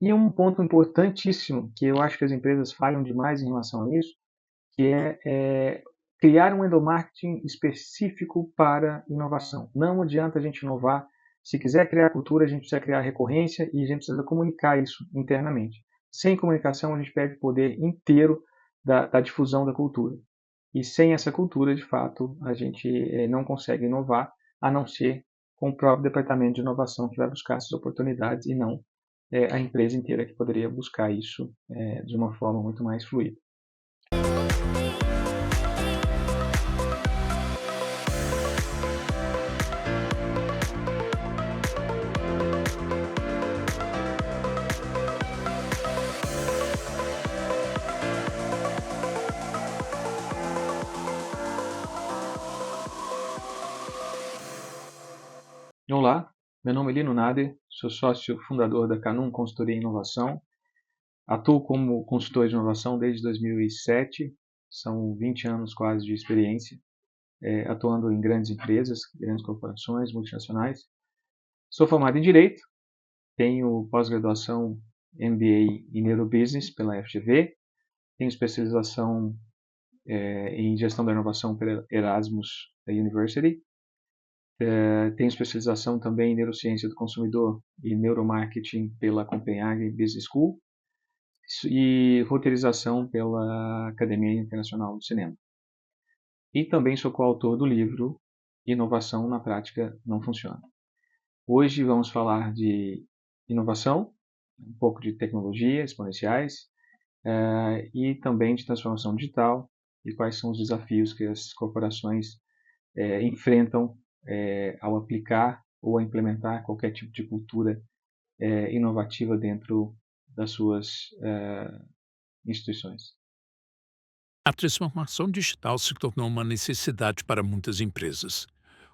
E um ponto importantíssimo, que eu acho que as empresas falham demais em relação a isso, que é criar um endomarketing específico para inovação. Não adianta a gente inovar. Se quiser criar cultura, a gente precisa criar recorrência e a gente precisa comunicar isso internamente. Sem comunicação, a gente perde o poder inteiro da difusão da cultura. E sem essa cultura, de fato, a gente não consegue inovar, a não ser com o próprio departamento de inovação que vai buscar essas oportunidades e não a empresa inteira que poderia buscar isso de uma forma muito mais fluida. Olá, meu nome é Lino Nader, sou sócio fundador da Canum Consultoria e Inovação. Atuo como consultor de inovação desde 2007, são 20 anos quase de experiência, atuando em grandes empresas, grandes corporações, multinacionais. Sou formado em Direito, tenho pós-graduação MBA em Neurobusiness pela FGV, tenho especialização em Gestão da Inovação pela Erasmus University, tenho especialização também em Neurociência do Consumidor e Neuromarketing pela Copenhagen Business School e roteirização pela Academia Internacional do Cinema. E também sou coautor do livro Inovação na Prática Não Funciona. Hoje vamos falar de inovação, um pouco de tecnologia exponenciais e também de transformação digital e quais são os desafios que as corporações enfrentam ao aplicar ou a implementar qualquer tipo de cultura inovativa dentro das suas instituições. A transformação digital se tornou uma necessidade para muitas empresas.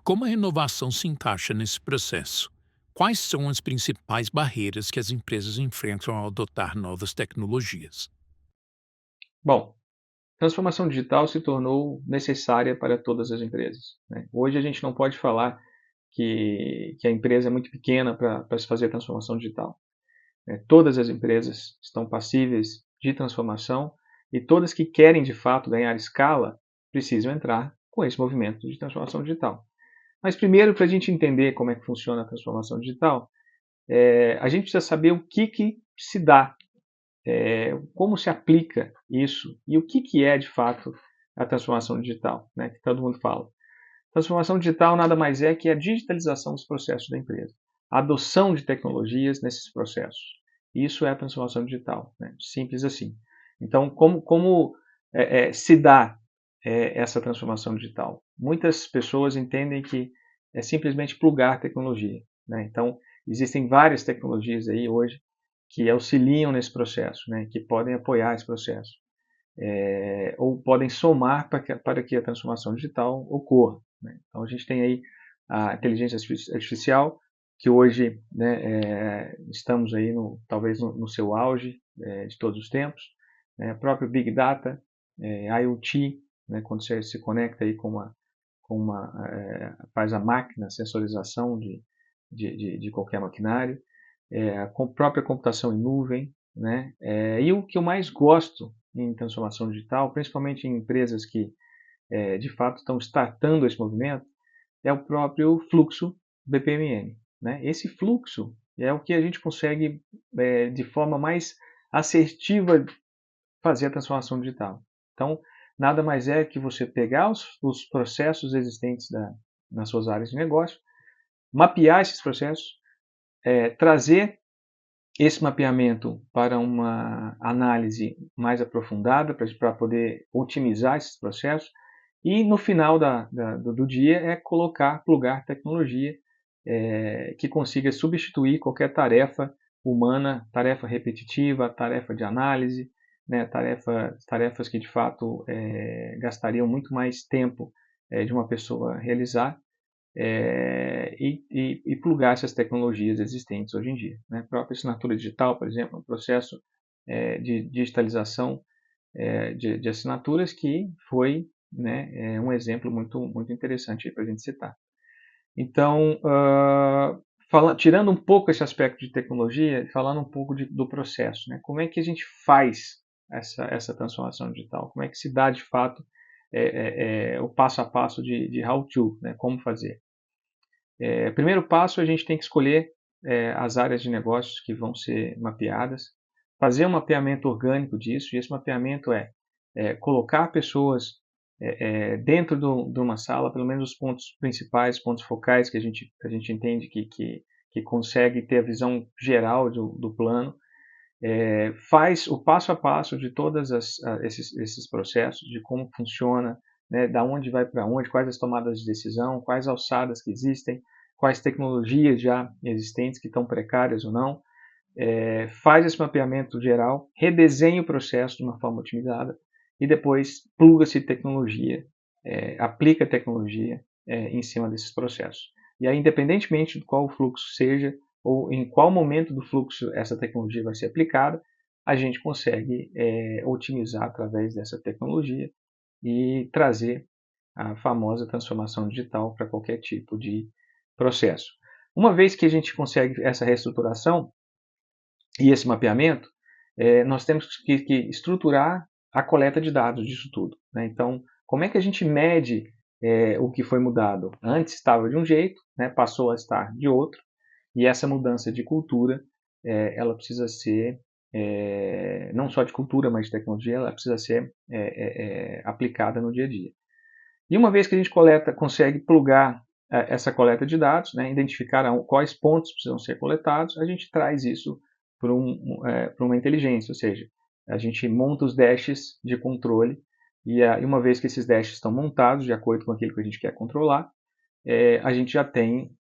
Como a inovação se encaixa nesse processo? Quais são as principais barreiras que as empresas enfrentam ao adotar novas tecnologias? Bom, transformação digital se tornou necessária para todas as empresas, né? Hoje a gente não pode falar que a empresa é muito pequena para se fazer transformação digital. Todas as empresas estão passíveis de transformação e todas que querem de fato ganhar escala precisam entrar com esse movimento de transformação digital. Mas primeiro, para a gente entender como é que funciona a transformação digital, a gente precisa saber o que se dá, como se aplica isso e o que é de fato a transformação digital, né, que todo mundo fala. Transformação digital nada mais é que a digitalização dos processos da empresa, a adoção de tecnologias nesses processos. Isso é a transformação digital, né? Simples assim. Então, como se dá essa transformação digital? Muitas pessoas entendem que é simplesmente plugar tecnologia, né? Então, existem várias tecnologias aí hoje que auxiliam nesse processo, né? Que podem apoiar esse processo. Ou podem somar para que a transformação digital ocorra, né? Então, a gente tem aí a inteligência artificial, que hoje, né, estamos aí talvez no seu auge de todos os tempos, né? Próprio Big Data, IoT, né, quando você se conecta aí faz a máquina, a sensorização de qualquer maquinário, a própria computação em nuvem, né? E o que eu mais gosto em transformação digital, principalmente em empresas que de fato estão startando esse movimento, é o próprio fluxo BPMN, né? Esse fluxo é o que a gente consegue de forma mais assertiva fazer a transformação digital. Então, nada mais é que você pegar os processos existentes nas suas áreas de negócio, mapear esses processos, trazer esse mapeamento para uma análise mais aprofundada, para poder otimizar esses processos, e no final do dia é plugar tecnologia que consiga substituir qualquer tarefa humana, tarefa repetitiva, tarefa de análise, né, tarefas que de fato gastariam muito mais tempo de uma pessoa realizar, e plugar essas tecnologias existentes hoje em dia, né? A própria assinatura digital, por exemplo, é um processo de digitalização de assinaturas que foi, né, um exemplo muito interessante para a gente citar. Então, tirando um pouco esse aspecto de tecnologia e falando um pouco do processo, né? Como é que a gente faz essa transformação digital? Como é que se dá de fato o passo a passo de how to, né? Como fazer? Primeiro passo, a gente tem que escolher as áreas de negócios que vão ser mapeadas, fazer um mapeamento orgânico disso, e esse mapeamento colocar pessoas dentro de uma sala, pelo menos os pontos principais, pontos focais que a gente entende que consegue ter a visão geral do plano, faz o passo a passo de todos esses processos, de como funciona, né, da onde vai para onde, quais as tomadas de decisão, quais alçadas que existem, quais tecnologias já existentes que estão precárias ou não, faz esse mapeamento geral, redesenha o processo de uma forma otimizada e depois pluga-se tecnologia, aplica tecnologia em cima desses processos. E aí, independentemente de qual o fluxo seja, ou em qual momento do fluxo essa tecnologia vai ser aplicada, a gente consegue otimizar através dessa tecnologia e trazer a famosa transformação digital para qualquer tipo de processo. Uma vez que a gente consegue essa reestruturação e esse mapeamento, nós temos que estruturar a coleta de dados disso tudo, né? Então, como é que a gente mede o que foi mudado? Antes estava de um jeito, né, passou a estar de outro, e essa mudança de cultura, ela precisa ser, não só de cultura, mas de tecnologia, ela precisa ser aplicada no dia a dia. E uma vez que a gente consegue plugar essa coleta de dados, né, identificar quais pontos precisam ser coletados, a gente traz isso para uma inteligência, ou seja, a gente monta os dashes de controle e uma vez que esses dashes estão montados de acordo com aquilo que a gente quer controlar, a gente já tem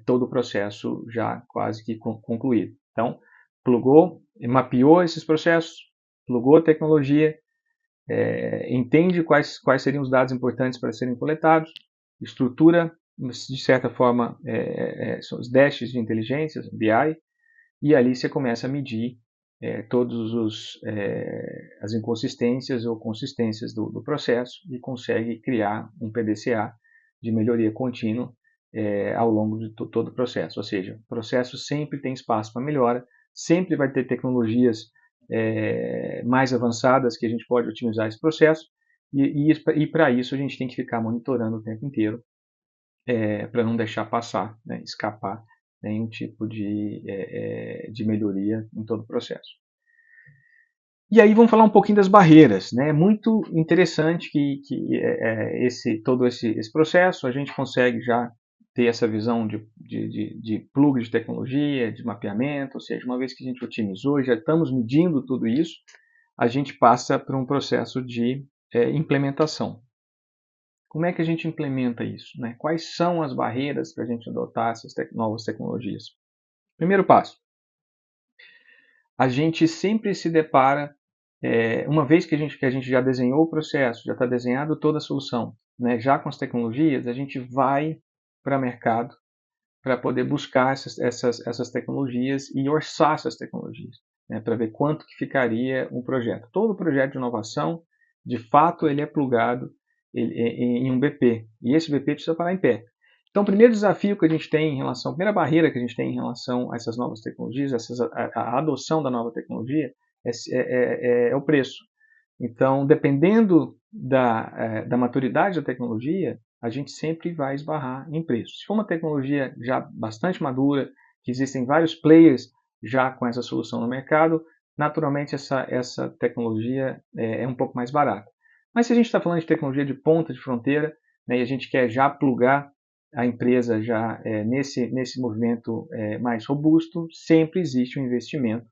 todo o processo já quase que concluído. Então, plugou, mapeou esses processos, plugou a tecnologia, entende quais seriam os dados importantes para serem coletados, estrutura, de certa forma, são os dashes de inteligência, BI, e ali você começa a medir todas as inconsistências ou consistências do processo e consegue criar um PDCA de melhoria contínua ao longo de todo o processo. Ou seja, o processo sempre tem espaço para melhora, sempre vai ter tecnologias mais avançadas que a gente pode otimizar esse processo e para isso a gente tem que ficar monitorando o tempo inteiro para não deixar passar, né, escapar nenhum tipo de melhoria em todo o processo. E aí vamos falar um pouquinho das barreiras, né? É muito interessante que todo esse processo a gente consegue já ter essa visão de plug de tecnologia, de mapeamento, ou seja, uma vez que a gente otimizou, já estamos medindo tudo isso, a gente passa para um processo de implementação. Como é que a gente implementa isso, né? Quais são as barreiras para a gente adotar essas novas tecnologias? Primeiro passo, a gente sempre se depara, uma vez que a gente já desenhou o processo, já está desenhado toda a solução, né? Já com as tecnologias, a gente vai para o mercado para poder buscar essas tecnologias e orçar essas tecnologias, né? Para ver quanto que ficaria um projeto. Todo projeto de inovação, de fato, ele é plugado em um BP, e esse BP precisa parar em pé. Então, o primeiro desafio que a gente tem em relação, a primeira barreira que a gente tem em relação a essas novas tecnologias, a adoção da nova tecnologia, é o preço. Então, dependendo da maturidade da tecnologia, a gente sempre vai esbarrar em preço. Se for uma tecnologia já bastante madura, que existem vários players já com essa solução no mercado, naturalmente essa tecnologia é um pouco mais barata. Mas se a gente está falando de tecnologia de ponta, de fronteira, né, e a gente quer já plugar a empresa já nesse movimento mais robusto, sempre existe um investimento,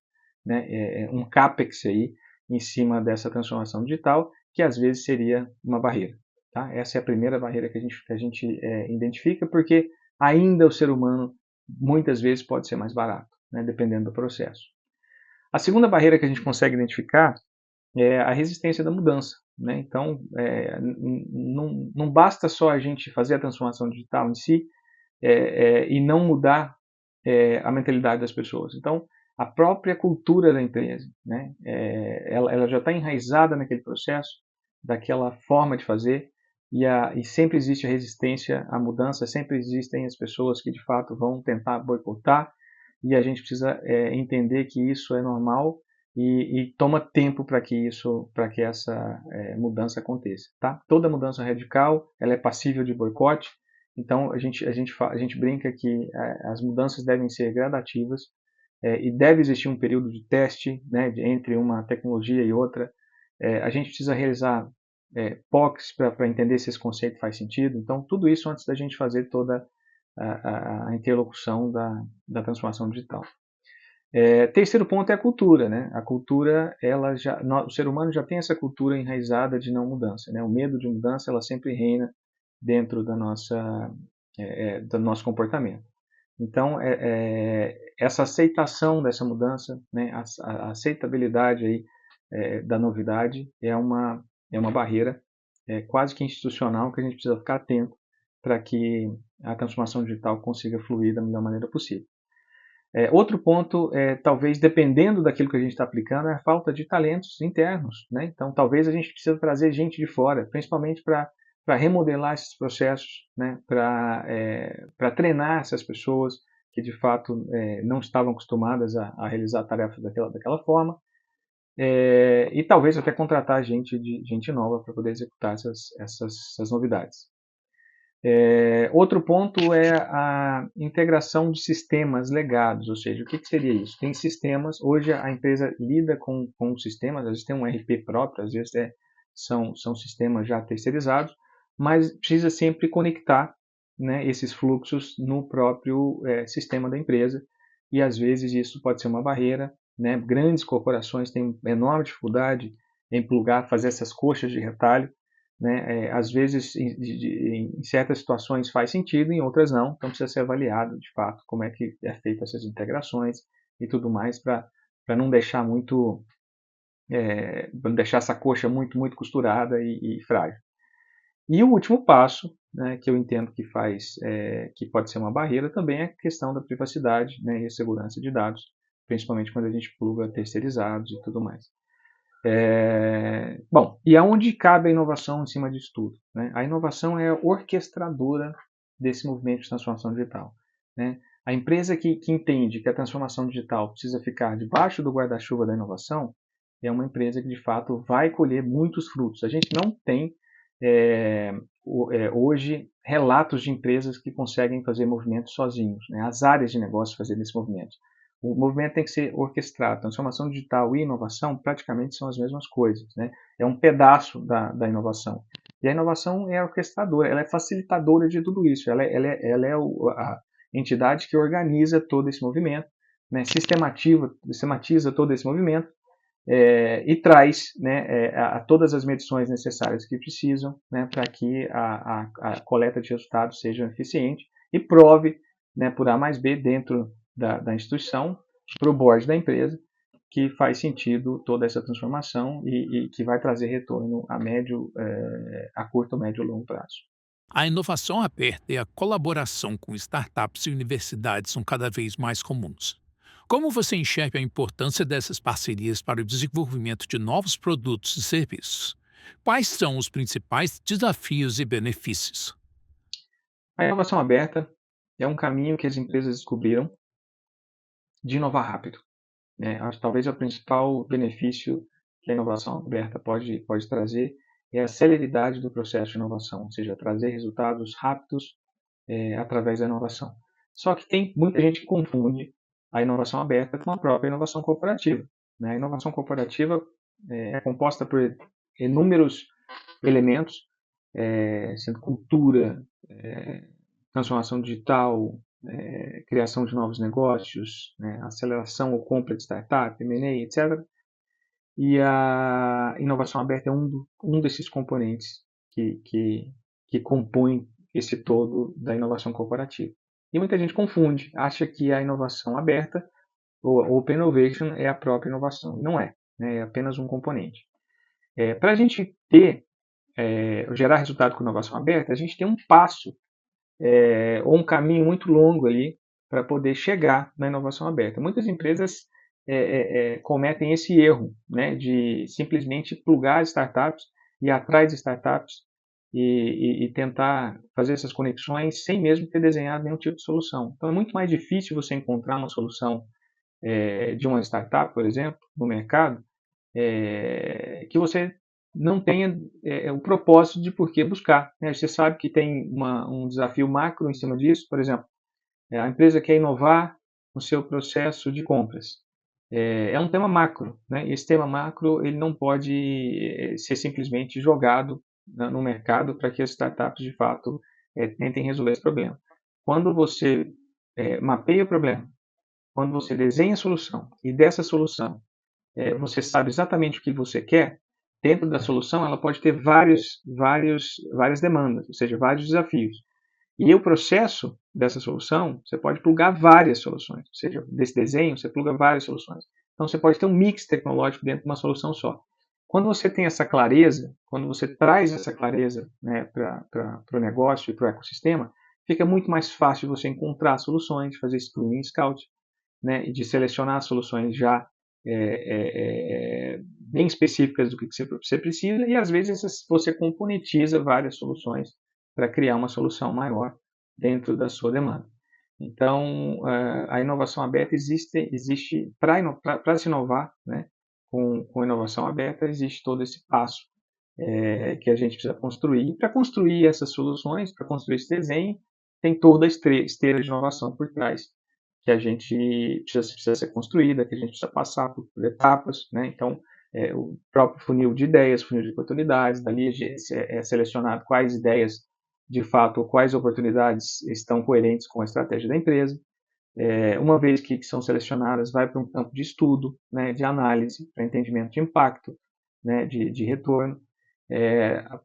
né, um CAPEX aí, em cima dessa transformação digital, que às vezes seria uma barreira. Tá? Essa é a primeira barreira que a gente identifica, porque ainda o ser humano muitas vezes pode ser mais barato, né, dependendo do processo. A segunda barreira que a gente consegue identificar é a resistência da mudança. Né? Então, não basta só a gente fazer a transformação digital em si e não mudar a mentalidade das pessoas. Então, a própria cultura da empresa, né? Ela já está enraizada naquele processo, daquela forma de fazer, e sempre existe a resistência à mudança, sempre existem as pessoas que de fato vão tentar boicotar, e a gente precisa entender que isso é normal e toma tempo para que essa mudança aconteça, tá? Toda mudança radical, ela é passível de boicote, então a gente brinca que as mudanças devem ser gradativas, e deve existir um período de teste, né, entre uma tecnologia e outra. A gente precisa realizar POCs para entender se esse conceito faz sentido. Então, tudo isso antes da gente fazer toda a interlocução da transformação digital. Terceiro ponto é a cultura, né? A cultura, o ser humano já tem essa cultura enraizada de não mudança, né? O medo de mudança, ela sempre reina dentro do nosso comportamento. Então, essa aceitação dessa mudança, né? A aceitabilidade aí, da novidade é uma barreira quase que institucional que a gente precisa ficar atento para que a transformação digital consiga fluir da melhor maneira possível. Outro ponto, talvez dependendo daquilo que a gente está aplicando, é a falta de talentos internos, né? Então, talvez a gente precise trazer gente de fora, principalmente para remodelar esses processos, né? Para treinar essas pessoas que de fato não estavam acostumadas a realizar tarefas daquela forma, e talvez até contratar gente nova para poder executar essas novidades. Outro ponto é a integração de sistemas legados, ou seja, o que seria isso? Tem sistemas, hoje a empresa lida com sistemas, às vezes tem um RP próprio, às vezes são sistemas já terceirizados, mas precisa sempre conectar, né, esses fluxos no próprio sistema da empresa, e às vezes isso pode ser uma barreira, né? Grandes corporações têm enorme dificuldade em plugar, fazer essas coxas de retalho, né? Às vezes, em certas situações faz sentido, em outras não, então precisa ser avaliado de fato como é que é feito essas integrações e tudo mais para não deixar não deixar essa coxa muito costurada e frágil. E o último passo, né, que eu entendo que pode ser uma barreira também é a questão da privacidade, né, e a segurança de dados, principalmente quando a gente pluga terceirizados e tudo mais. Bom, e aonde cabe a inovação em cima disso tudo? Né? A inovação é a orquestradora desse movimento de transformação digital. Né? A empresa que entende que a transformação digital precisa ficar debaixo do guarda-chuva da inovação é uma empresa que, de fato, vai colher muitos frutos. A gente não tem, hoje, relatos de empresas que conseguem fazer movimentos sozinhos, né? As áreas de negócio fazerem esse movimento. O movimento tem que ser orquestrado. Transformação digital e inovação praticamente são as mesmas coisas, né? É um pedaço da inovação. E a inovação é orquestradora, ela é facilitadora de tudo isso. Ela é a entidade que organiza todo esse movimento, né? Sistematiza todo esse movimento, e traz, né, todas as medições necessárias que precisam, né, para que a coleta de resultados seja eficiente e prove, né, por A mais B dentro da instituição para o board da empresa que faz sentido toda essa transformação e que vai trazer retorno a curto, médio e longo prazo. A inovação aberta e a colaboração com startups e universidades são cada vez mais comuns. Como você enxerga a importância dessas parcerias para o desenvolvimento de novos produtos e serviços? Quais são os principais desafios e benefícios? A inovação aberta é um caminho que as empresas descobriram de inovar rápido, né? Acho que talvez o principal benefício que a inovação aberta pode trazer é a celeridade do processo de inovação, ou seja, trazer resultados rápidos através da inovação. Só que tem muita gente que confunde a inovação aberta com a própria inovação corporativa, né? A inovação corporativa é composta por inúmeros elementos, sendo cultura, transformação digital, criação de novos negócios, né, aceleração ou compra de startup, M&A, etc. E a inovação aberta é um desses componentes que compõem esse todo da inovação corporativa. E muita gente confunde, acha que a inovação aberta, ou Open Innovation, é a própria inovação. Não é, né, é apenas um componente. Para a gente gerar resultado com inovação aberta, a gente tem um passo ou um caminho muito longo ali para poder chegar na inovação aberta. Muitas empresas cometem esse erro, né, de simplesmente plugar startups e ir atrás de startups e tentar fazer essas conexões sem mesmo ter desenhado nenhum tipo de solução. Então é muito mais difícil você encontrar uma solução de uma startup, por exemplo, no mercado, que você não tenha o propósito de por que buscar. Né? Você sabe que tem um desafio macro em cima disso, por exemplo, a empresa quer inovar no seu processo de compras. É um tema macro, né? E esse tema macro ele não pode ser simplesmente jogado no mercado para que as startups de fato tentem resolver esse problema. Quando você mapeia o problema, quando você desenha a solução e dessa solução você sabe exatamente o que você quer, dentro da solução ela pode ter várias demandas, ou seja, vários desafios. E o processo dessa solução, você pode plugar várias soluções, ou seja, desse desenho você pluga várias soluções. Então você pode ter um mix tecnológico dentro de uma solução só. Quando você tem essa clareza, quando você traz essa clareza, né, para o negócio e para o ecossistema, fica muito mais fácil você encontrar soluções, fazer screening scout, né, e de selecionar soluções já bem específicas do que você precisa, e às vezes você componentiza várias soluções para criar uma solução maior dentro da sua demanda. Então, a inovação aberta existe para se inovar, né, com inovação aberta, existe todo esse passo que a gente precisa construir. Para construir essas soluções, para construir esse desenho, tem toda a esteira de inovação por trás, que a gente precisa ser construída, que a gente precisa passar por etapas, né? Então, o próprio funil de ideias, funil de oportunidades, dali é selecionado quais ideias, de fato, quais oportunidades estão coerentes com a estratégia da empresa. Uma vez que são selecionadas, vai para um campo de estudo, né, de análise, para entendimento de impacto, né, de retorno.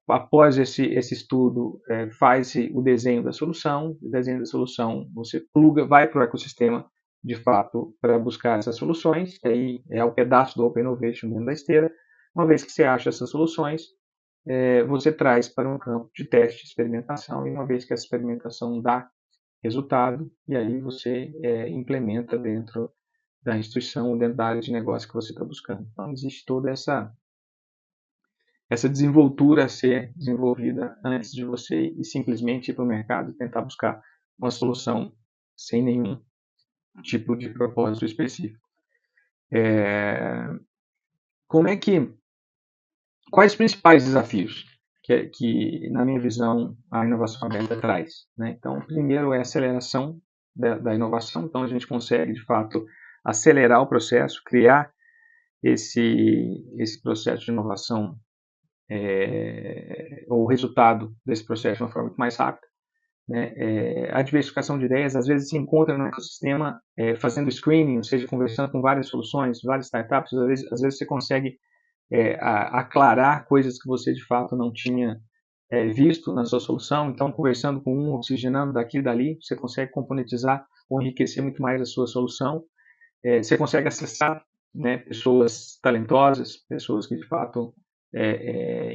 Após esse estudo, faz-se o desenho da solução. O desenho da solução, você pluga, vai para o ecossistema, de fato, para buscar essas soluções. Aí é o pedaço do Open Innovation dentro da esteira. Uma vez que você acha essas soluções, você traz para um campo de teste, experimentação, e uma vez que essa experimentação dá resultado, e aí você implementa dentro da instituição, dentro da área de negócio que você está buscando. Então, existe toda essa desenvoltura a ser desenvolvida antes de você ir simplesmente ir para o mercado e tentar buscar uma solução sem nenhum tipo de propósito específico. Como é que, quais os principais desafios que, na minha visão, a inovação aberta traz? Né? Então, o primeiro é a aceleração da inovação. Então, a gente consegue, de fato, acelerar o processo, criar esse processo de inovação, o resultado desse processo de uma forma muito mais rápida. Né? A diversificação de ideias, às vezes se encontra no ecossistema fazendo screening, ou seja, conversando com várias soluções, várias startups, às vezes você consegue aclarar coisas que você de fato não tinha visto na sua solução. Então, conversando com um, oxigenando daqui e dali, você consegue componentizar ou enriquecer muito mais a sua solução. Você consegue acessar, né, pessoas talentosas, pessoas que de fato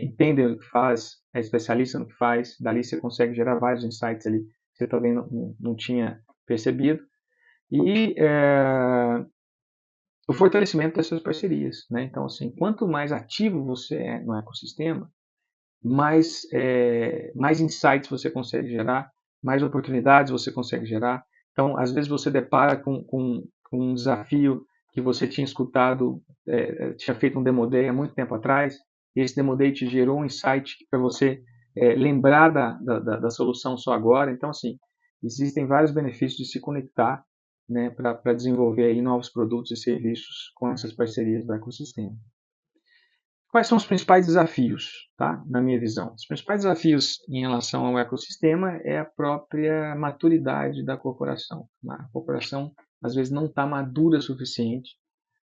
entendem o que faz, é especialista no que faz. Dali você consegue gerar vários insights ali que você também não tinha percebido. E o fortalecimento dessas parcerias, né? Então, assim, quanto mais ativo você é no ecossistema, mais insights você consegue gerar, mais oportunidades você consegue gerar. Então, às vezes você depara com um desafio que você tinha escutado, tinha feito um demo day há muito tempo atrás, e esse demo day te gerou um insight para você lembrar da solução só agora. Então, assim, existem vários benefícios de se conectar, né, para desenvolver aí novos produtos e serviços com essas parcerias do ecossistema. Quais são os principais desafios, tá? Na minha visão? Os principais desafios em relação ao ecossistema é a própria maturidade da corporação. A corporação, às vezes, não está madura o suficiente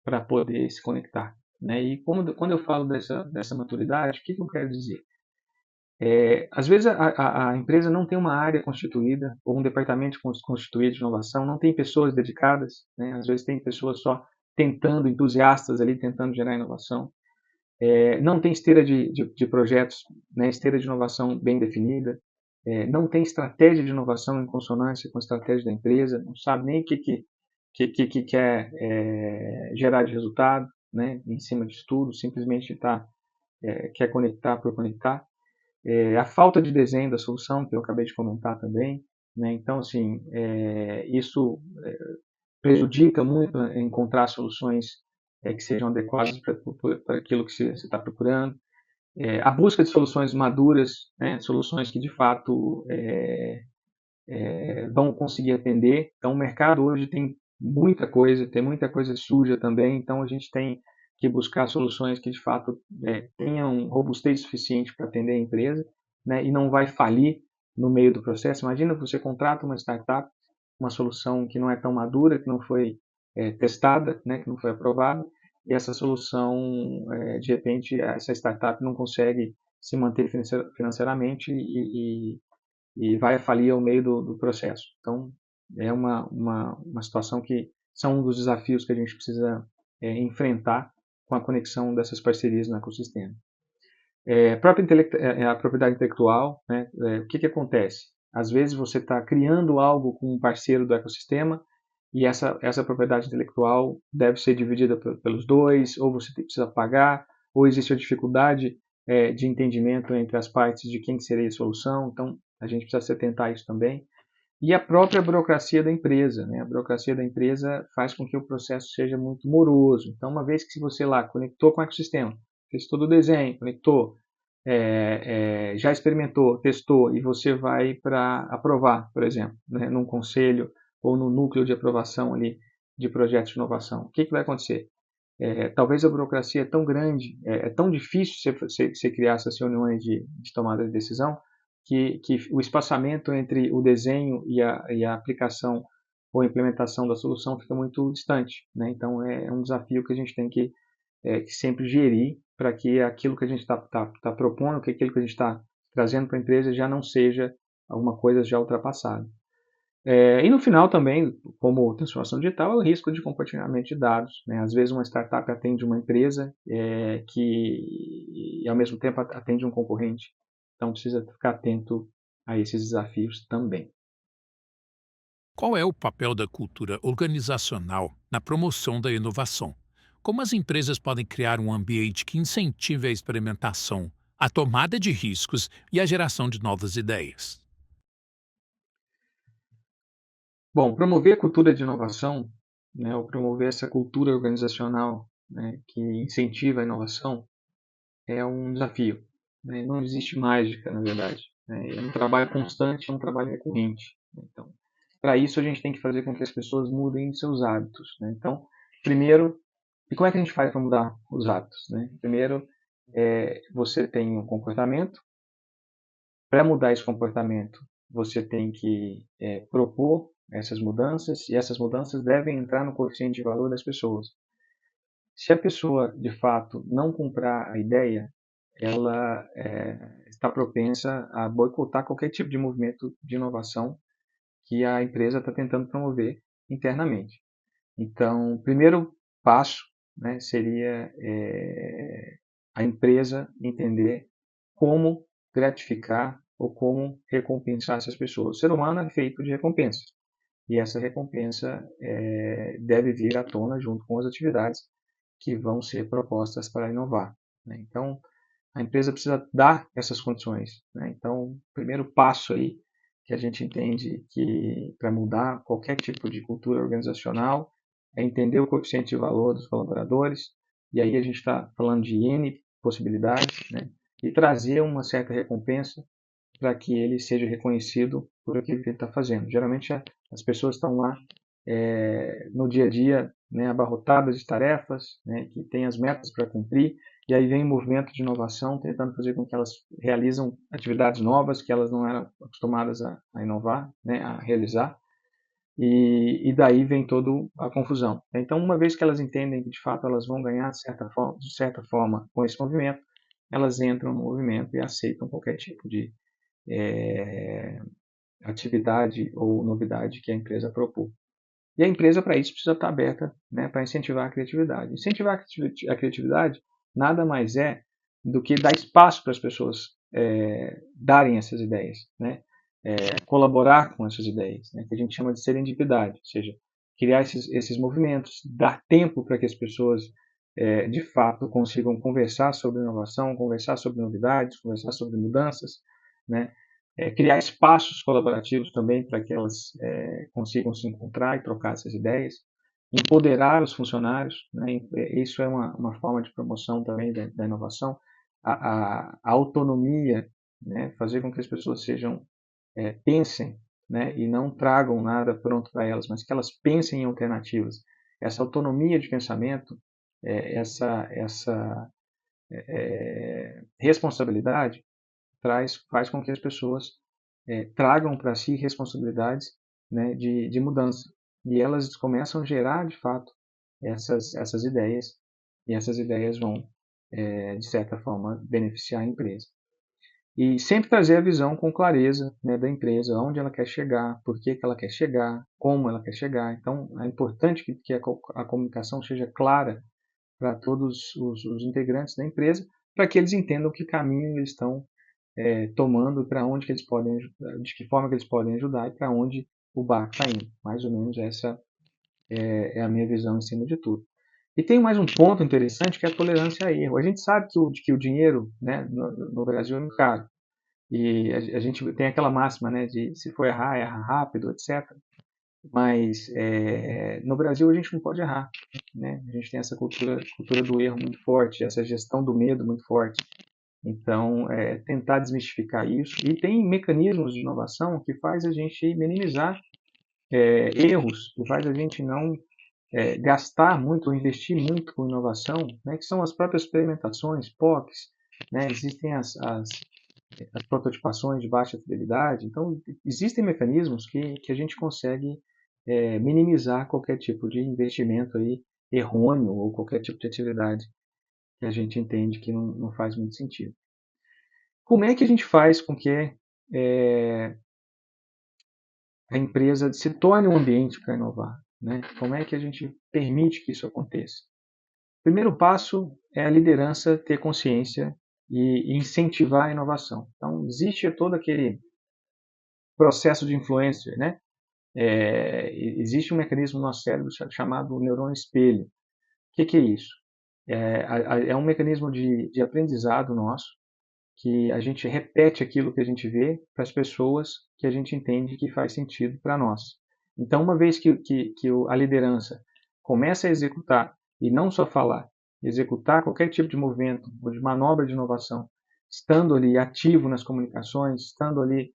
para poder se conectar. Né? E quando eu falo dessa maturidade, o que eu quero dizer? Às vezes a empresa não tem uma área constituída ou um departamento constituído de inovação, não tem pessoas dedicadas, né? Às vezes tem pessoas só tentando, entusiastas ali, tentando gerar inovação. Não tem esteira de projetos, né, esteira de inovação bem definida, não tem estratégia de inovação em consonância com a estratégia da empresa, não sabe nem o que quer gerar de resultado, né, em cima de tudo, simplesmente quer conectar por conectar. A falta de desenho da solução, que eu acabei de comentar também, né? Então, assim, isso prejudica muito encontrar soluções que sejam adequadas para aquilo que você está procurando. A busca de soluções maduras, né? Soluções que de fato vão conseguir atender. Então, o mercado hoje tem muita coisa suja também, então a gente tem que buscar soluções que de fato tenham robustez suficiente para atender a empresa, né, e não vai falir no meio do processo. Imagina que você contrata uma startup, uma solução que não é tão madura, que não foi testada, né, que não foi aprovada, e essa solução, de repente, essa startup não consegue se manter financeiramente e vai falir ao meio do processo. Então, é uma situação que são um dos desafios que a gente precisa enfrentar com a conexão dessas parcerias no ecossistema. A propriedade intelectual, né, o que acontece? Às vezes você está criando algo com um parceiro do ecossistema e essa propriedade intelectual deve ser dividida pelos dois, ou você precisa pagar, ou existe a dificuldade de entendimento entre as partes de quem seria a solução. Então, a gente precisa se atentar a isso também. E a própria burocracia da empresa, né? A burocracia da empresa faz com que o processo seja muito moroso. Então, uma vez que você lá conectou com o ecossistema, fez todo o desenho, conectou, já experimentou, testou, e você vai para aprovar, por exemplo, né, num conselho ou no núcleo de aprovação ali de projetos de inovação. O que vai acontecer? Talvez a burocracia é tão grande, é tão difícil você criar essas reuniões de tomada de decisão, que o espaçamento entre o desenho e a aplicação ou implementação da solução fica muito distante, né? Então é um desafio que a gente tem que sempre gerir para que aquilo que a gente está propondo, que aquilo que a gente está trazendo para a empresa já não seja alguma coisa já ultrapassada. E no final também, como transformação digital, é o risco de compartilhamento de dados, né? Às vezes uma startup atende uma empresa que ao mesmo tempo atende um concorrente. Então precisa ficar atento a esses desafios também. Qual é o papel da cultura organizacional na promoção da inovação? Como as empresas podem criar um ambiente que incentive a experimentação, a tomada de riscos e a geração de novas ideias? Bom, promover a cultura de inovação, né, ou promover essa cultura organizacional, né, que incentiva a inovação, é um desafio, né? Não existe mágica, na verdade, né? É um trabalho constante, é um trabalho recorrente. Então, para isso a gente tem que fazer com que as pessoas mudem seus hábitos, né? Então, primeiro, e como é que a gente faz para mudar os hábitos, né? Primeiro, você tem um comportamento. Para mudar esse comportamento, você tem que propor essas mudanças, e essas mudanças devem entrar no coeficiente de valor das pessoas. Se a pessoa, de fato, não comprar a ideia, ela está propensa a boicotar qualquer tipo de movimento de inovação que a empresa está tentando promover internamente. Então, o primeiro passo, né, seria a empresa entender como gratificar ou como recompensar essas pessoas. O ser humano é feito de recompensas, e essa recompensa deve vir à tona junto com as atividades que vão ser propostas para inovar, né? Então, a empresa precisa dar essas condições, né? Então, o primeiro passo aí que a gente entende que para mudar qualquer tipo de cultura organizacional é entender o coeficiente de valor dos colaboradores, e aí a gente está falando de N possibilidades, né? E trazer uma certa recompensa para que ele seja reconhecido por aquilo que ele está fazendo. Geralmente as pessoas estão lá no dia a dia, né, abarrotadas de tarefas, né, que têm as metas para cumprir, e aí vem um movimento de inovação tentando fazer com que elas realizam atividades novas que elas não eram acostumadas a inovar, né, a realizar, e daí vem toda a confusão. Então, uma vez que elas entendem que de fato elas vão ganhar de certa forma com esse movimento, elas entram no movimento e aceitam qualquer tipo de atividade ou novidade que a empresa propor. E a empresa, para isso, precisa estar aberta, né, para incentivar a criatividade. Incentivar a criatividade nada mais é do que dar espaço para as pessoas darem essas ideias, né, colaborar com essas ideias, né, que a gente chama de serendipidade, ou seja, criar esses movimentos, dar tempo para que as pessoas de fato consigam conversar sobre inovação, conversar sobre novidades, conversar sobre mudanças, né? Criar espaços colaborativos também para que elas consigam se encontrar e trocar essas ideias, empoderar os funcionários, né? Isso é uma forma de promoção também da inovação, a autonomia, né? Fazer com que as pessoas pensem, né? E não tragam nada pronto para elas, mas que elas pensem em alternativas. Essa autonomia de pensamento, essa responsabilidade faz com que as pessoas tragam para si responsabilidades, né, de mudança. E elas começam a gerar, de fato, essas ideias, e essas ideias vão, de certa forma, beneficiar a empresa. E sempre trazer a visão com clareza, né, da empresa, onde ela quer chegar, por que ela quer chegar, como ela quer chegar. Então, é importante que a comunicação seja clara para todos os integrantes da empresa, para que eles entendam que caminho eles estão tomando, para onde que eles podem, de que forma que eles podem ajudar e para onde o barco está indo. Mais ou menos essa é a minha visão em cima de tudo. E tem mais um ponto interessante que é a tolerância a erro. A gente sabe que o dinheiro, né, no Brasil é muito caro. E a gente tem aquela máxima, né, de se for errar, erra rápido, etc. Mas no Brasil a gente não pode errar, né? A gente tem essa cultura do erro muito forte, essa gestão do medo muito forte. Então, tentar desmistificar isso. E tem mecanismos de inovação que faz a gente minimizar erros, que faz a gente não gastar muito ou investir muito com inovação, né? Que são as próprias experimentações, POCs, né? Existem as prototipações de baixa fidelidade. Então, existem mecanismos que a gente consegue minimizar qualquer tipo de investimento aí errôneo ou qualquer tipo de atividade que a gente entende que não faz muito sentido. Como é que a gente faz com que a empresa se torne um ambiente para inovar? Né? Como é que a gente permite que isso aconteça? O primeiro passo é a liderança ter consciência e incentivar a inovação. Então, existe todo aquele processo de influencer, né? Existe um mecanismo no nosso cérebro chamado neurônio espelho. O que é isso? É um mecanismo de aprendizado nosso, que a gente repete aquilo que a gente vê para as pessoas que a gente entende que faz sentido para nós. Então, uma vez que a liderança começa a executar, e não só falar, executar qualquer tipo de movimento ou de manobra de inovação, estando ali ativo nas comunicações, estando ali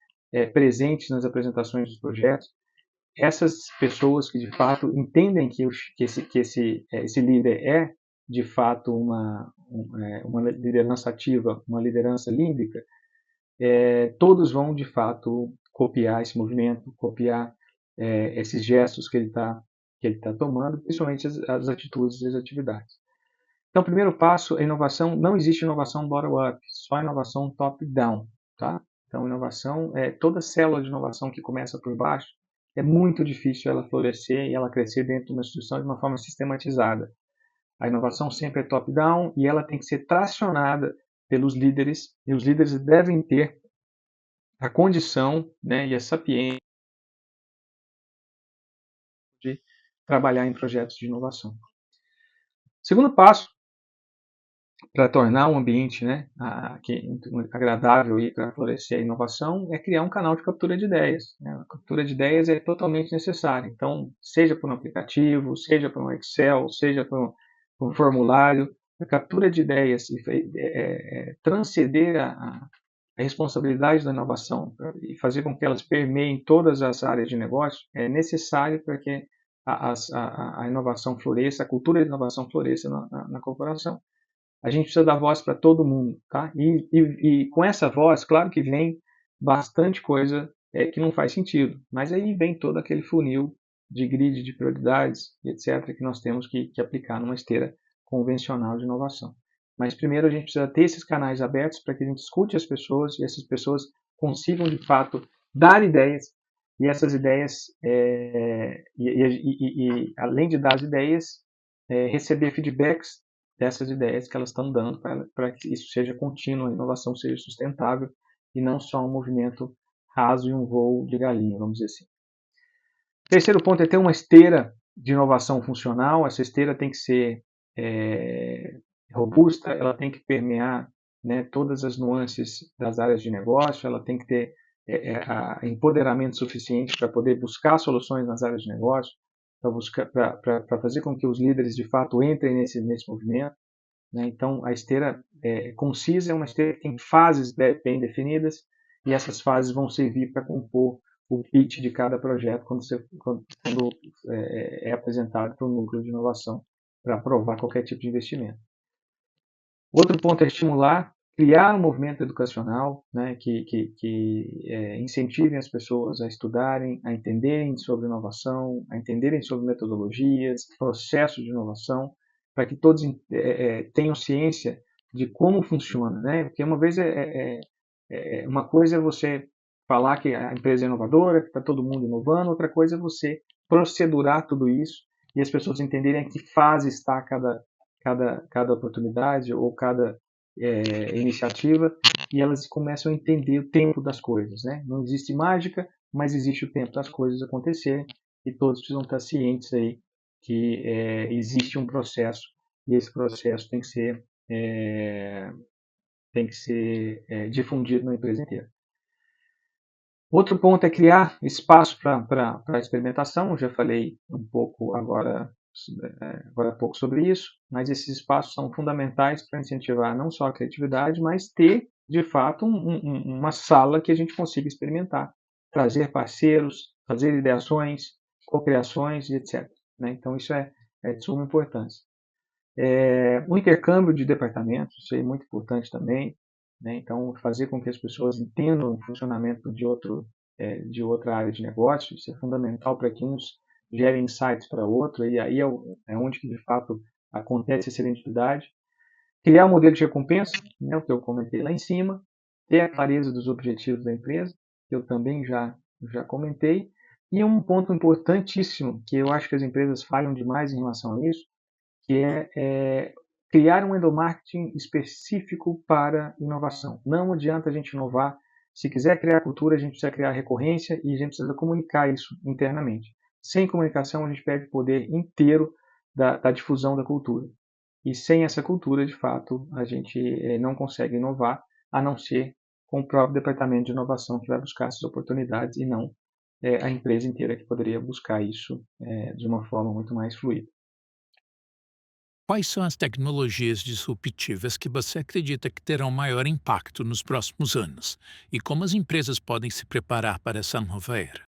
presente nas apresentações dos projetos, essas pessoas que de fato entendem que esse líder é de fato uma liderança ativa, uma liderança límbica, todos vão de fato copiar esse movimento, copiar esses gestos que ele está tomando, principalmente as atitudes e as atividades. Então, o primeiro passo é inovação. Não existe inovação bottom-up, só inovação top-down. Tá? Então, inovação, toda célula de inovação que começa por baixo, é muito difícil ela florescer e ela crescer dentro de uma instituição de uma forma sistematizada. A inovação sempre é top-down e ela tem que ser tracionada pelos líderes, e os líderes devem ter a condição, né, e a sapiência de trabalhar em projetos de inovação. Segundo passo, para tornar um ambiente, né, agradável para florescer a inovação, é criar um canal de captura de ideias. Né? A captura de ideias é totalmente necessária. Então, seja por um aplicativo, seja por um Excel, seja por um formulário, a captura de ideias e transcender a responsabilidade da inovação e fazer com que elas permeiem todas as áreas de negócio é necessário para que a inovação floresça, a cultura de inovação floresça na corporação. A gente precisa dar voz para todo mundo, tá? E com essa voz, claro que vem bastante coisa que não faz sentido, mas aí vem todo aquele funil de grid de prioridades, etc., que nós temos que aplicar numa esteira convencional de inovação. Mas primeiro a gente precisa ter esses canais abertos para que a gente escute as pessoas e essas pessoas consigam de fato dar ideias e essas ideias, além de dar as ideias, receber feedbacks dessas ideias que elas estão dando para que isso seja contínuo, a inovação seja sustentável e não só um movimento raso e um voo de galinha, vamos dizer assim. Terceiro ponto é ter uma esteira de inovação funcional. Essa esteira tem que ser robusta, ela tem que permear, né, todas as nuances das áreas de negócio, ela tem que ter empoderamento suficiente para poder buscar soluções nas áreas de negócio, para fazer com que os líderes de fato entrem nesse movimento. Né? Então, a esteira concisa é uma esteira que tem fases bem definidas, e essas fases vão servir para compor o pitch de cada projeto quando é apresentado para o núcleo de inovação para aprovar qualquer tipo de investimento. Outro ponto é estimular, criar um movimento educacional, né, que incentive as pessoas a estudarem, a entenderem sobre inovação, a entenderem sobre metodologias, processos de inovação, para que todos tenham ciência de como funciona. Né? Porque uma coisa é você falar que a empresa é inovadora, que está todo mundo inovando, outra coisa é você procedurar tudo isso e as pessoas entenderem em que fase está cada oportunidade ou cada iniciativa, e elas começam a entender o tempo das coisas. Né? Não existe mágica, mas existe o tempo das coisas acontecerem, e todos precisam estar cientes aí que existe um processo, e esse processo tem que ser difundido na empresa inteira. Outro ponto é criar espaço para experimentação. Eu já falei um pouco agora há pouco sobre isso, mas esses espaços são fundamentais para incentivar não só a criatividade, mas ter, de fato, uma sala que a gente consiga experimentar, trazer parceiros, fazer ideações, cocriações e etc. Né? Então, isso é de suma importância. O intercâmbio de departamentos, isso é muito importante também. Né? Então, fazer com que as pessoas entendam o funcionamento de outra área de negócio, isso é fundamental para que uns gerem insights para outro, e aí é onde que, de fato, acontece essa identidade. Criar um modelo de recompensa, né, o que eu comentei lá em cima, ter a clareza dos objetivos da empresa, que eu também já comentei, e um ponto importantíssimo, que eu acho que as empresas falham demais em relação a isso, que é criar um endomarketing específico para inovação. Não adianta a gente inovar. Se quiser criar cultura, a gente precisa criar recorrência e a gente precisa comunicar isso internamente. Sem comunicação, a gente perde o poder inteiro da difusão da cultura. E sem essa cultura, de fato, a gente não consegue inovar, a não ser com o próprio departamento de inovação que vai buscar essas oportunidades e não a empresa inteira que poderia buscar isso de uma forma muito mais fluida. Quais são as tecnologias disruptivas que você acredita que terão maior impacto nos próximos anos? E como as empresas podem se preparar para essa nova era?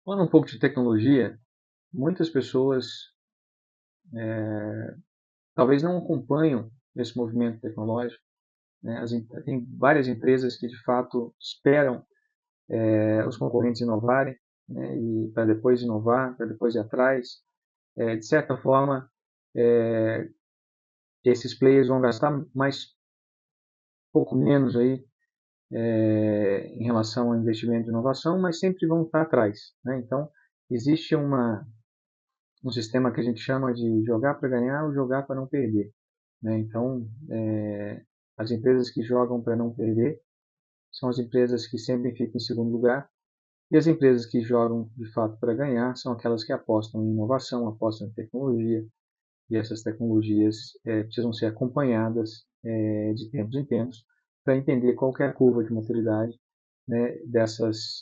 Falando um pouco de tecnologia, muitas pessoas talvez não acompanham esse movimento tecnológico. Né? Tem várias empresas que, de fato, esperam os concorrentes inovarem, né? E para depois inovar, para depois ir atrás. De certa forma, esses players vão gastar pouco menos aí, em relação ao investimento de inovação, mas sempre vão estar atrás. Né? Então, existe um sistema que a gente chama de jogar para ganhar ou jogar para não perder. Né? Então, as empresas que jogam para não perder são as empresas que sempre ficam em segundo lugar, e as empresas que jogam de fato para ganhar são aquelas que apostam em inovação, apostam em tecnologia, e essas tecnologias precisam ser acompanhadas de tempos em tempos para entender qual é a curva de maturidade, né, dessas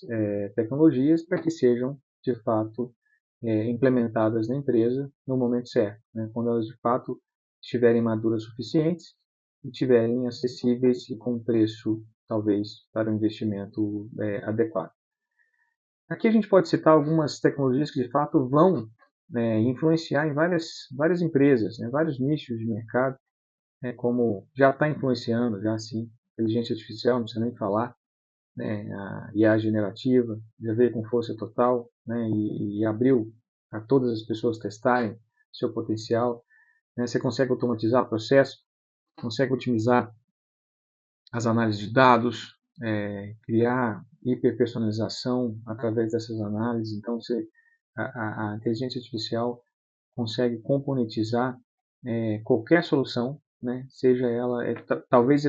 tecnologias para que sejam de fato implementadas na empresa no momento certo, né, quando elas de fato estiverem maduras suficientes e estiverem acessíveis e com um preço talvez para o investimento adequado. Aqui a gente pode citar algumas tecnologias que de fato vão influenciar em várias empresas, né, vários nichos de mercado, né, como já está influenciando, já sim, inteligência artificial, não precisa nem falar, né, a IA generativa já veio com força total, né, e abriu a todas as pessoas testarem seu potencial. Né, você consegue automatizar processos, consegue otimizar as análises de dados, criar hiperpersonalização através dessas análises. Então, a inteligência artificial consegue componentizar qualquer solução, né? Seja ela, talvez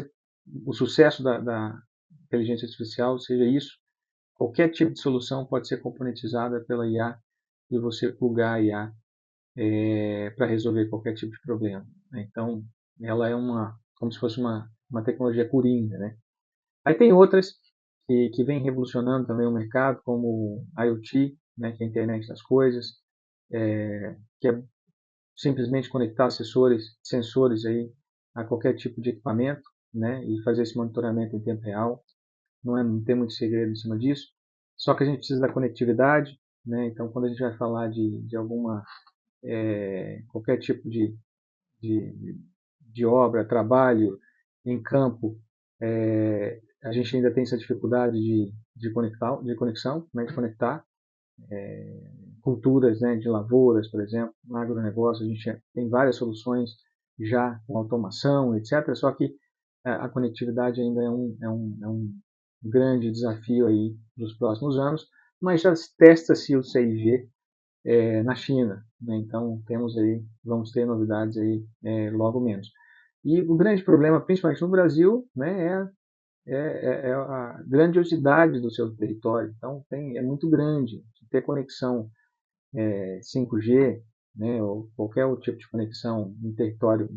o sucesso da inteligência artificial seja isso. Qualquer tipo de solução pode ser componentizada pela IA e você plugar a IA para resolver qualquer tipo de problema, né? Então, ela é como se fosse uma tecnologia coringa, né? Aí tem outras que vêm revolucionando também o mercado, como o IoT, né, que é a internet das coisas, que é simplesmente conectar sensores aí a qualquer tipo de equipamento, né, e fazer esse monitoramento em tempo real. Não tem muito segredo em cima disso. Só que a gente precisa da conectividade, né? Então, quando a gente vai falar de qualquer tipo de, de obra, trabalho em campo, a gente ainda tem essa dificuldade de conexão, né, de conectar culturas, né, de lavouras, por exemplo, no agronegócio. A gente tem várias soluções já com automação, etc. Só que a conectividade ainda é um grande desafio aí nos próximos anos, mas já testa-se o 6G na China, né? Então vamos ter novidades aí logo menos. E o grande problema, principalmente no Brasil, né, é a grandiosidade do seu território. Então é muito grande. Ter conexão 5G, né, ou qualquer outro tipo de conexão em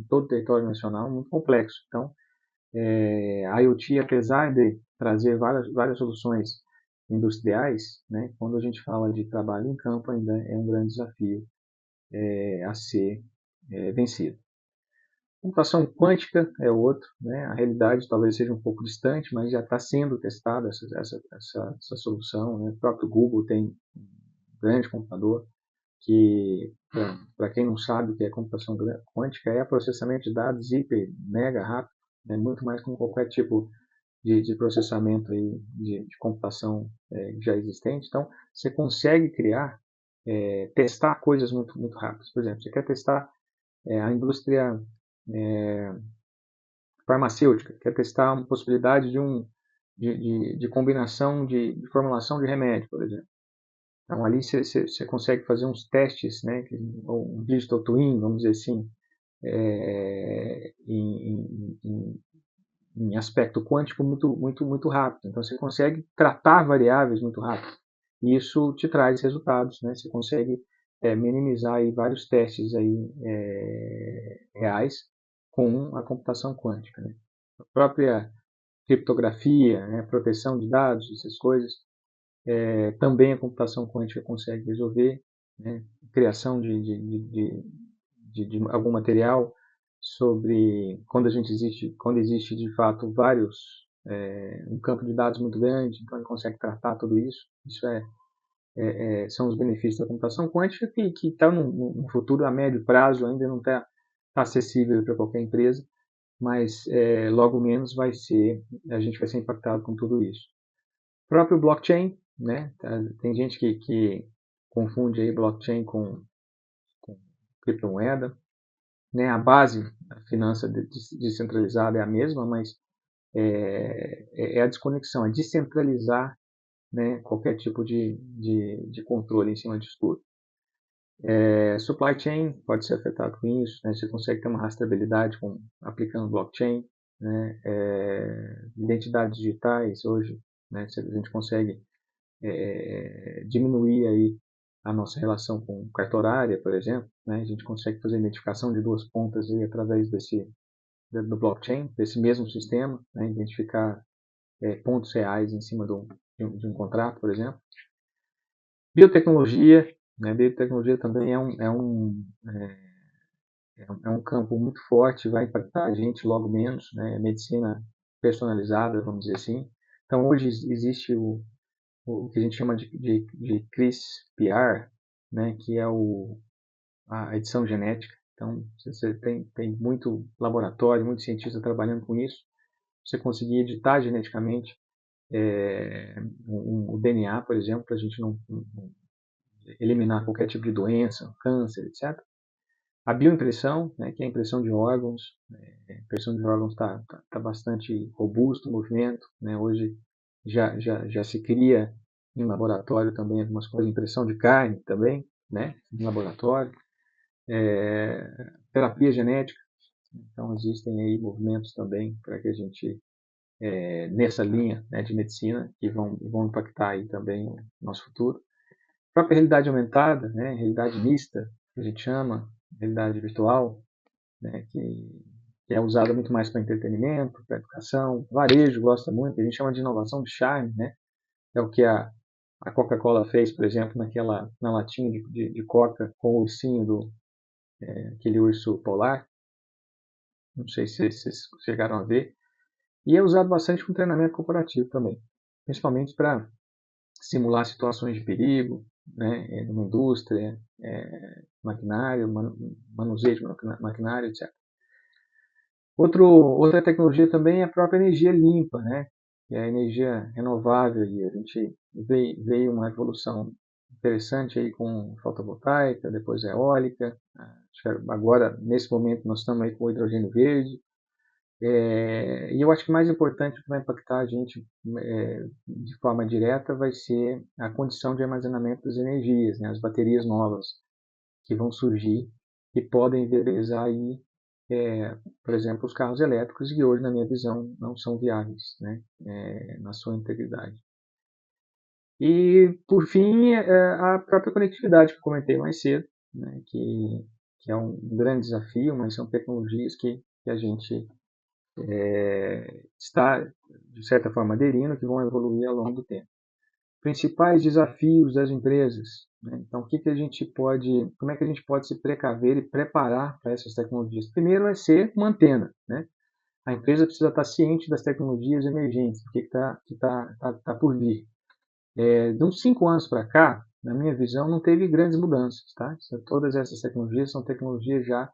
todo o território nacional, é muito complexo. Então, a IoT, apesar de trazer várias soluções industriais, né, quando a gente fala de trabalho em campo, ainda é um grande desafio a ser vencido. Computação quântica é outro, né? A realidade talvez seja um pouco distante, mas já está sendo testada essa solução, né? O próprio Google tem um grande computador que, para quem não sabe o que é computação quântica, é processamento de dados hiper, mega rápido, né? Muito mais que qualquer tipo de processamento aí, de computação já existente. Então, você consegue testar coisas muito rápidas. Por exemplo, você quer testar a indústria farmacêutica, quer testar uma possibilidade de combinação de formulação de remédio, por exemplo. Então, ali você consegue fazer uns testes, né, um digital twin, vamos dizer assim, em aspecto quântico muito rápido. Então, você consegue tratar variáveis muito rápido. E isso te traz resultados, né? Você consegue minimizar aí vários testes aí, reais com a computação quântica, né? A própria criptografia, né, proteção de dados, essas coisas, também a computação quântica consegue resolver, né? Criação de algum material sobre quando existe de fato um campo de dados muito grande, então ele consegue tratar tudo isso. Isso são os benefícios da computação quântica que está no futuro a médio prazo, ainda não está acessível para qualquer empresa, mas logo menos a gente vai ser impactado com tudo isso. O próprio blockchain, né? Tem gente que confunde aí blockchain com criptomoeda, né? A base da finança descentralizada é a mesma, mas a desconexão, é descentralizar, né, qualquer tipo de controle em cima disso tudo. Supply chain pode ser afetado com isso, né? Você consegue ter uma rastreabilidade aplicando blockchain, né? Identidades digitais hoje, né? A gente consegue diminuir aí a nossa relação com cartorária, por exemplo, né? A gente consegue fazer identificação de duas pontas aí através do blockchain, desse mesmo sistema, né? Identificar pontos reais em cima de um contrato, por exemplo. Biotecnologia, né? Biotecnologia também é um campo muito forte, vai impactar a gente logo menos, né? Medicina personalizada, vamos dizer assim. Então, hoje existe o que a gente chama de CRISPR, né? Que é a edição genética. Então, você tem muito laboratório, muito cientista trabalhando com isso. Você conseguir editar geneticamente o DNA, por exemplo, para a gente não eliminar qualquer tipo de doença, câncer, etc. A bioimpressão, né, que é a impressão de órgãos. A impressão de órgãos está bastante robusto o movimento, né? Hoje já se cria em laboratório também algumas coisas, impressão de carne também, né, em laboratório. Terapia genética. Então existem aí movimentos também para que a gente nessa linha, né, de medicina que vão impactar aí também o nosso futuro. A própria realidade aumentada, né, realidade mista, que a gente chama, realidade virtual, né, que é usada muito mais para entretenimento, para educação. O varejo gosta muito, a gente chama de inovação de charme, né? É o que a Coca-Cola fez, por exemplo, na latinha de Coca com o ursinho aquele urso polar. Não sei se vocês chegaram a ver. E é usado bastante com treinamento corporativo também, principalmente para simular situações de perigo, né, numa indústria, maquinário, manuseio de maquinário, etc. Outra tecnologia também é a própria energia limpa, né, que é a energia renovável. E a gente veio uma evolução interessante aí com fotovoltaica, depois a eólica. Agora, nesse momento, nós estamos aí com o hidrogênio verde. E eu acho que o mais importante que vai impactar a gente de forma direta vai ser a condição de armazenamento das energias, né, as baterias novas que vão surgir e podem viabilizar aí, por exemplo, os carros elétricos, que hoje, na minha visão, não são viáveis, né, na sua integridade. E, por fim, a própria conectividade que eu comentei mais cedo, né, que é um grande desafio, mas são tecnologias que a gente está, de certa forma, aderindo, que vão evoluir ao longo do tempo. Principais desafios das empresas, né? Então, como é que a gente pode se precaver e preparar para essas tecnologias? Primeiro é ser uma antena, né? A empresa precisa estar ciente das tecnologias emergentes, do que está por vir. De uns 5 anos para cá, na minha visão, não teve grandes mudanças, tá? Todas essas tecnologias são tecnologias já,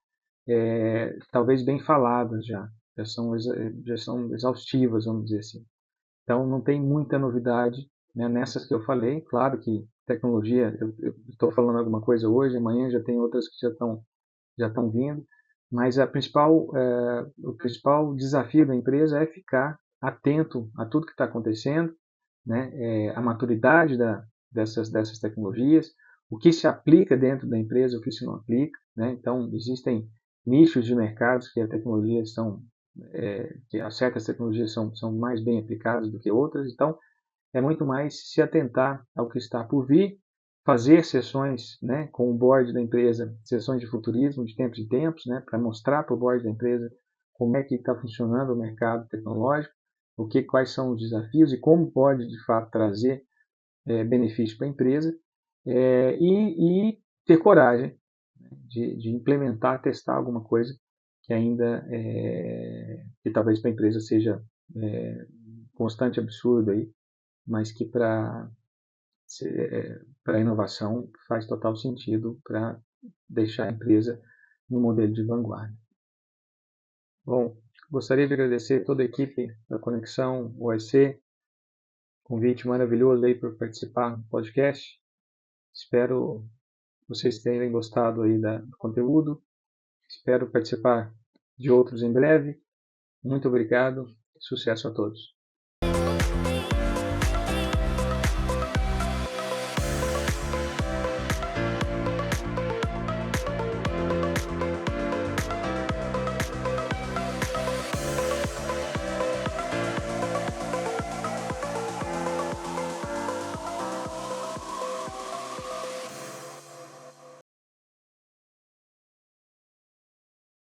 talvez bem faladas já são exaustivas, vamos dizer assim. Então, não tem muita novidade, né, nessas que eu falei. Claro que tecnologia, eu estou falando alguma coisa hoje, amanhã já tem outras que já estão vindo, mas o principal desafio da empresa é ficar atento a tudo que está acontecendo, né, a maturidade dessas tecnologias, o que se aplica dentro da empresa, o que se não aplica, né? Então, existem nichos de mercados que que certas tecnologias são mais bem aplicadas do que outras. Então, é muito mais se atentar ao que está por vir, fazer sessões, né, com o board da empresa, sessões de futurismo de tempos em tempos, né, para mostrar para o board da empresa como é que está funcionando o mercado tecnológico, quais são os desafios e como pode, de fato, trazer benefício para a empresa, e ter coragem, né, de implementar, testar alguma coisa que ainda, que talvez para a empresa seja constante absurdo aí, mas que para a inovação faz total sentido para deixar a empresa no modelo de vanguarda. Bom, gostaria de agradecer toda a equipe da Conexão OEC, convite maravilhoso aí para participar do podcast. Espero vocês tenham gostado aí do conteúdo. Espero participar de outros em breve. Muito obrigado. Sucesso a todos.